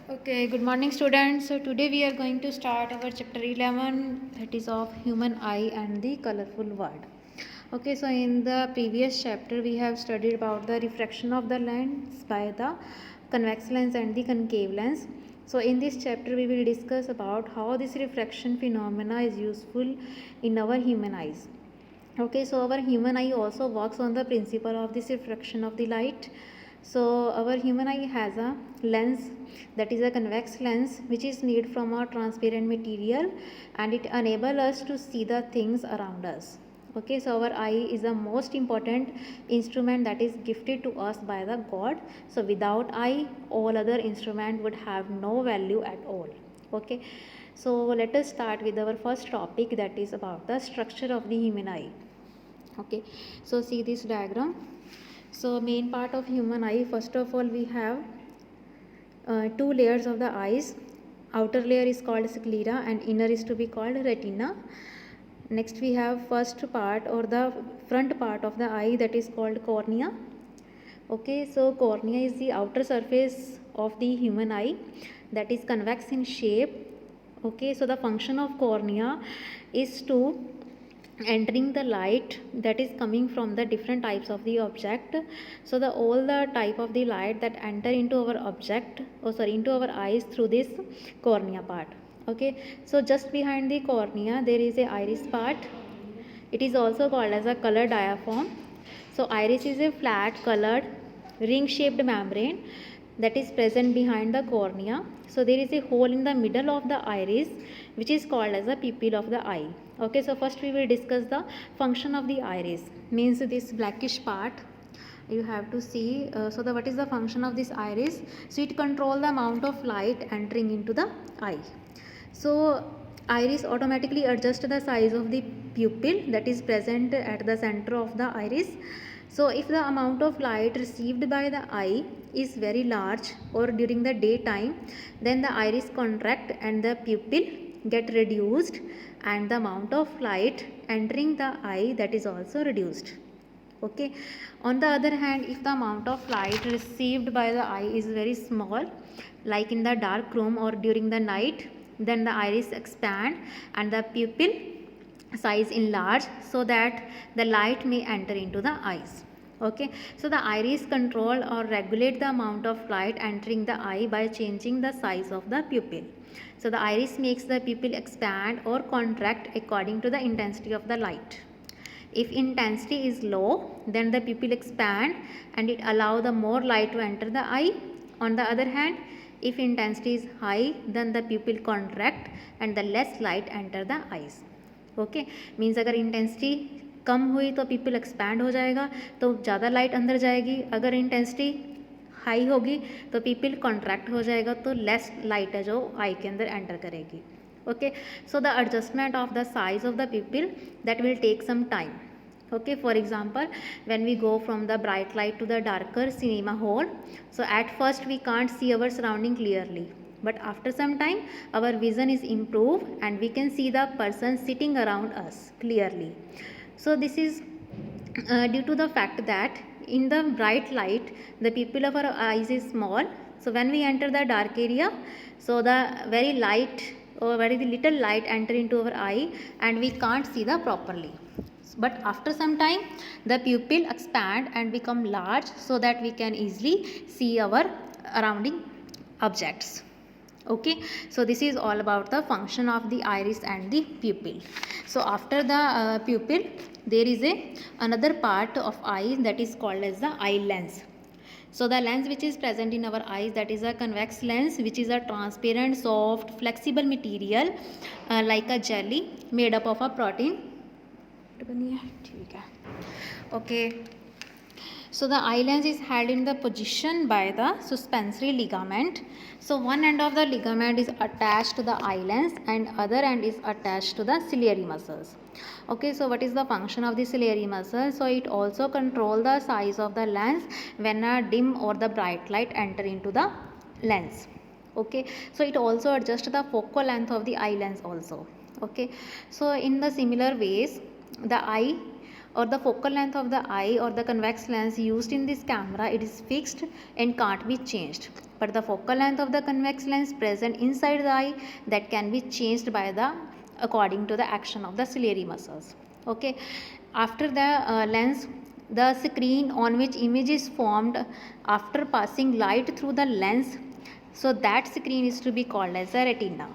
Okay, good morning students. So today we are going to start our chapter 11, that is of human eye and the colorful world. Okay, so in the previous chapter we have studied about the refraction of the lens by the convex lens and the concave lens. So in this chapter we will discuss about how this refraction phenomena is useful in our human eyes. Okay, so our human eye also works on the principle of this refraction of the light. So our human eye has a lens, that is a convex lens, which is made from a transparent material, and it enables us to see the things around us. Okay, so our eye is the most important instrument that is gifted to us by the God. So without eye, all other instrument would have no value at all. Okay, so let us start with our first topic, that is about the structure of the human eye. Okay, so see this diagram. So main part of human eye, first of all we have two layers of the eyes. Outer layer is called sclera and inner is to be called retina. Next we have first part or the front part of the eye, that is called cornea. Okay, so cornea is the outer surface of the human eye, that is convex in shape. Okay, so the function of cornea is to entering the light that is coming from the different types of the object. So the all the type of the light that enter into our object, into our eyes through this cornea part. Okay, so just behind the cornea there is a iris part. It is also called as a color diaphragm. So iris is a flat colored ring shaped membrane that is present behind the cornea. So there is a hole in the middle of the iris which is called as a pupil of the eye. Okay, so first we will discuss the function of the iris. Means this blackish part you have to see. What is the function of this iris? So it control the amount of light entering into the eye. So iris automatically adjust the size of the pupil that is present at the center of the iris. So if the amount of light received by the eye is very large or during the daytime, then the iris contract and the pupil get reduced, and the amount of light entering the eye, that is also reduced. Okay, on the other hand, if the amount of light received by the eye is very small, like in the dark room or during the night, then the iris expand and the pupil size enlarge so that the light may enter into the eyes. Okay, so the iris control or regulate the amount of light entering the eye by changing the size of the pupil. So the iris makes the pupil expand or contract according to the intensity of the light. If intensity is low, then the pupil expand and it allow the more light to enter the eye. On the other hand, if intensity is high, then the pupil contract and the less light enter the eyes. Okay, means अगर intensity कम हुई तो pupil expand हो जाएगा तो ज़्यादा light अंदर जाएगी. अगर intensity हाई होगी तो pupil contract हो जाएगा तो less light है जो eye के अंदर enter करेगी. Okay, so the adjustment of the size of the pupil, that will take some time. Okay, for example, when we go from the bright light to the darker cinema hall, so at first we can't see our surrounding clearly, but after some time our vision is improved and we can see the person sitting around us clearly. So this is due to the fact that in the bright light the pupil of our eyes is small. So when we enter the dark area, so the very light or very little light enter into our eye and we can't see the properly. But after some time the pupil expand and become large so that we can easily see our surrounding objects. Okay, so this is all about the function of the iris and the pupil. So after the pupil there is another part of eye that is called as the eye lens. So the lens which is present in our eyes, that is a convex lens, which is a transparent, soft, flexible material like a jelly made up of a protein. Okay, so the eye lens is held in the position by the suspensory ligament. So one end of the ligament is attached to the eye lens and other end is attached to the ciliary muscles. Okay, so what is the function of the ciliary muscle? So it also control the size of the lens when a dim or the bright light enter into the lens. Okay, so it also adjusts the focal length of the eye lens also. Okay, so in the similar ways, the eye or the focal length of the eye or the convex lens used in this camera, it is fixed and can't be changed. but the focal length of the convex lens present inside the eye that can be changed by the according to the action of the ciliary muscles. Okay, after the lens, the screen on which image is formed after passing light through the lens, so that screen is to be called as a retina.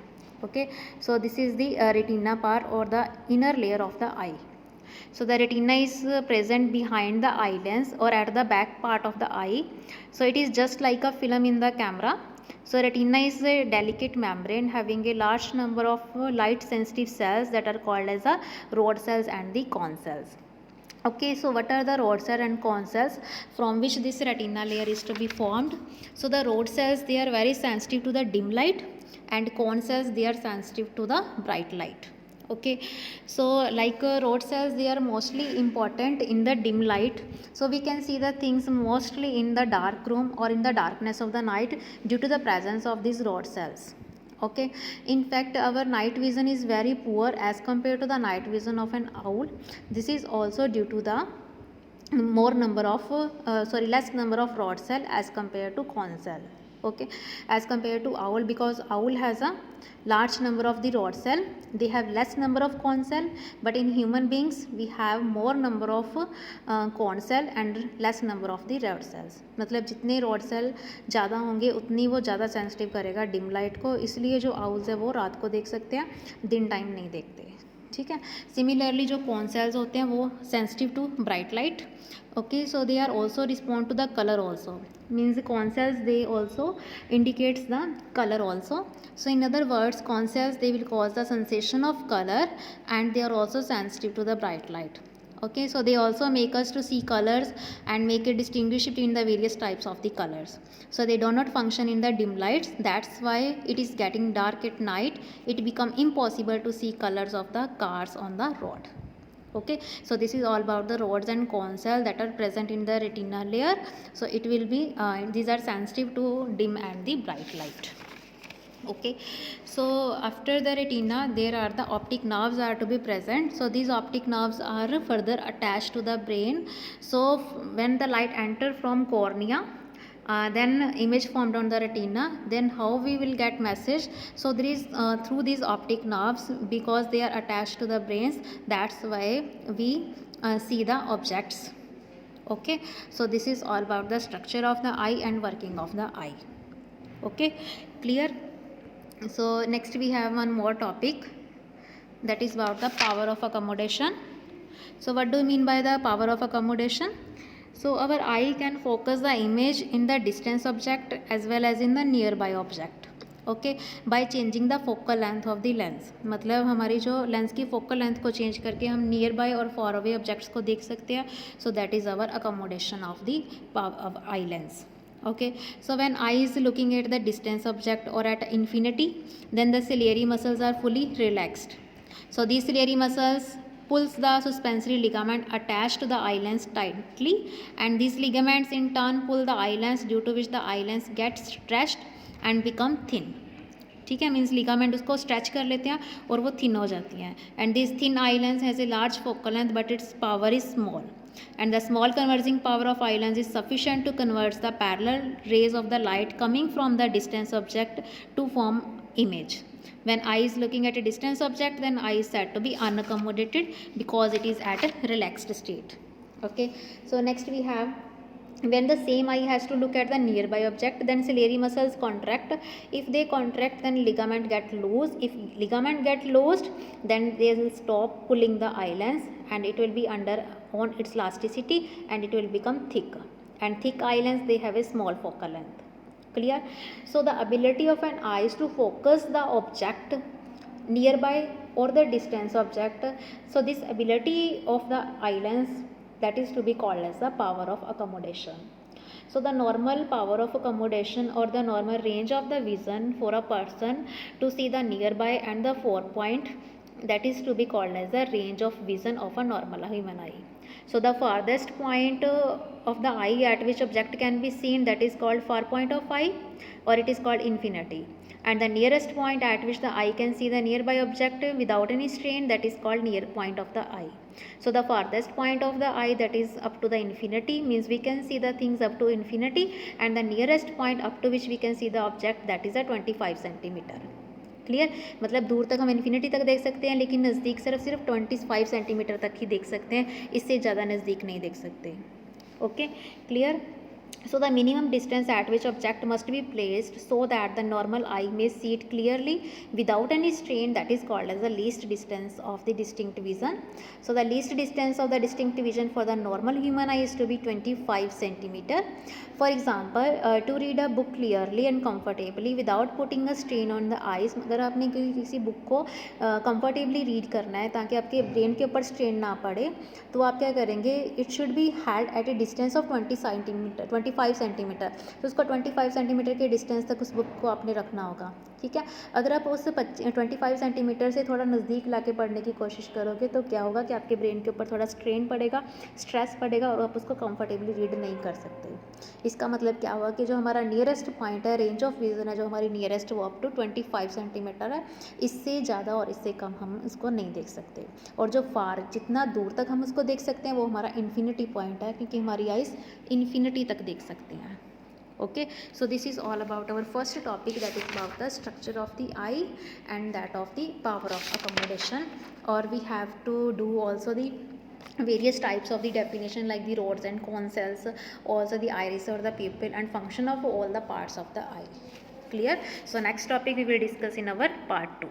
Okay, so this is the retina part or the inner layer of the eye. So the retina is present behind the eye lens or at the back part of the eye. So it is just like a film in the camera. So retina is a delicate membrane having a large number of light sensitive cells that are called as the rod cells and the cone cells. Okay, so what are the rod cell and cone cells from which this retina layer is to be formed? So the rod cells, they are very sensitive to the dim light, and cone cells, they are sensitive to the bright light. Okay, so like rod cells, they are mostly important in the dim light, so we can see the things mostly in the dark room or in the darkness of the night due to the presence of these rod cells. Okay, in fact our night vision is very poor as compared to the night vision of an owl. This is also due to the less number of rod cell as compared to cone cell. Okay, as compared to owl, because owl has a large number of the rod cell, they have less number of cone cell, but in human beings we have more number of cone cell and less number of the rod cells. मतलब जितने rod cell ज़्यादा होंगे उतनी वो ज़्यादा sensitive करेगा dim light को, इसलिए जो आउल्स है वो रात को देख सकते हैं, दिन टाइम नहीं देखते. ठीक है. सिमिलरली जो कॉन सेल्स होते हैं वो sensitive to bright light. Okay, so they are also respond to the color also, means cone cells they also indicates the color also. So in other words, cone cells they will cause the sensation of color and they are also sensitive to the bright light. Okay, so they also make us to see colors and make a distinguish between the various types of the colors. So they do not function in the dim lights, that's why it is getting dark at night, it become impossible to see colors of the cars on the road. Okay, so this is all about the rods and cone cell that are present in the retina layer. So it will be these are sensitive to dim and the bright light. Okay, so after the retina there are the optic nerves are to be present. So these optic nerves are further attached to the brain. So when the light enter from cornea, then image formed on the retina, then how we will get message? So there is through these optic nerves, because they are attached to the brains, that's why we see the objects. Okay, so this is all about the structure of the eye and working of the eye. Okay, clear? So next we have one more topic, that is about the power of accommodation. So what do you mean by the power of accommodation? So our eye can focus the image in the distant object as well as in the nearby object. Okay, by changing the focal length of the lens. मतलब हमारी जो lens की focal length को change करके हम near by और far away objects को देख सकते हैं. So that is our accommodation of the eye lens. Okay, so when eye is looking at the distance object or at infinity, then the ciliary muscles are fully relaxed. So these ciliary muscles pulls the suspensory ligament attached to the eye lens tightly, and these ligaments in turn pull the eye lens, due to which the eye lens gets stretched and become thin. ठीक है, means ligament उसको stretch कर लेते हैं और वो thin हो जाती हैं. And this thin eye lens has a large focal length but it's power is small, and the small converging power of eye lens is sufficient to convert the parallel rays of the light coming from the distance object to form image. When eye is looking at a distance object, then eye is said to be unaccommodated because it is at a relaxed state. Okay, so next we have, when the same eye has to look at the nearby object, then ciliary muscles contract. If they contract, then ligament get loose. If ligament get loosed, then they will stop pulling the eye lens and it will be under on its elasticity and it will become thick. And thick eye lens, they have a small focal length. Clear? So the ability of an eye is to focus the object nearby or the distance object. So this ability of the eye lens, that is to be called as the power of accommodation. So the normal power of accommodation or the normal range of the vision for a person to see the nearby and the forepoint, that is to be called as the range of vision of a normal human eye. So the farthest point of the eye at which object can be seen, that is called far point of eye, or it is called infinity. And the nearest point at which the eye can see the nearby object without any strain, that is called near point of the eye. So the farthest point of the eye, that is up to the infinity, means we can see the things up to infinity, and the nearest point up to which we can see the object, that is a 25 centimeter. Clear, मतलब दूर तक हम infinity तक देख सकते हैं, लेकिन नज़दीक सिर्फ 25 सेंटीमीटर तक ही देख सकते हैं, इससे ज़्यादा नज़दीक नहीं देख सकते. Okay, clear. So the minimum distance at which object must be placed so that the normal eye may see it clearly without any strain, that is called as the least distance of the distinct vision. So the least distance of the distinct vision for the normal human eye is to be 25 centimeter. For example, to read a book clearly and comfortably without putting a strain on the eyes, अगर आपने किसी book को comfortably read करना है ताकि आपके brain के ऊपर स्ट्रेन ना पड़े, तो आप क्या करेंगे, it should be had at a distance of 25 centimetre. तो उसको 25 सेंटीमीटर के डिस्टेंस तक उस बुक को आपने रखना होगा. ठीक है. अगर आप उस 25 सेंटीमीटर से थोड़ा नज़दीक लाके पढ़ने की कोशिश करोगे तो क्या होगा कि आपके ब्रेन के ऊपर थोड़ा स्ट्रेन पड़ेगा, स्ट्रेस पड़ेगा, और आप उसको कंफर्टेबली रीड नहीं कर सकते. इसका मतलब क्या हुआ कि जो हमारा नियरेस्ट पॉइंट है, रेंज ऑफ विजन है जो हमारी नियरेस्ट, वो अप टू 25 सेंटीमीटर है. इससे ज़्यादा और इससे कम हम इसको नहीं देख सकते. और जो फार, जितना दूर तक हम उसको देख सकते हैं, वो हमारा इन्फिनिटी पॉइंट है, क्योंकि हमारी आइज़ इन्फिनिटी तक देख सकते हैं. Okay, so this is all about our first topic, that is about the structure of the eye and that of the power of accommodation. Or we have to do also the various types of the definition, like the rods and cone cells, also the iris or the pupil, and function of all the parts of the eye. Clear. So next topic we will discuss in our part 2.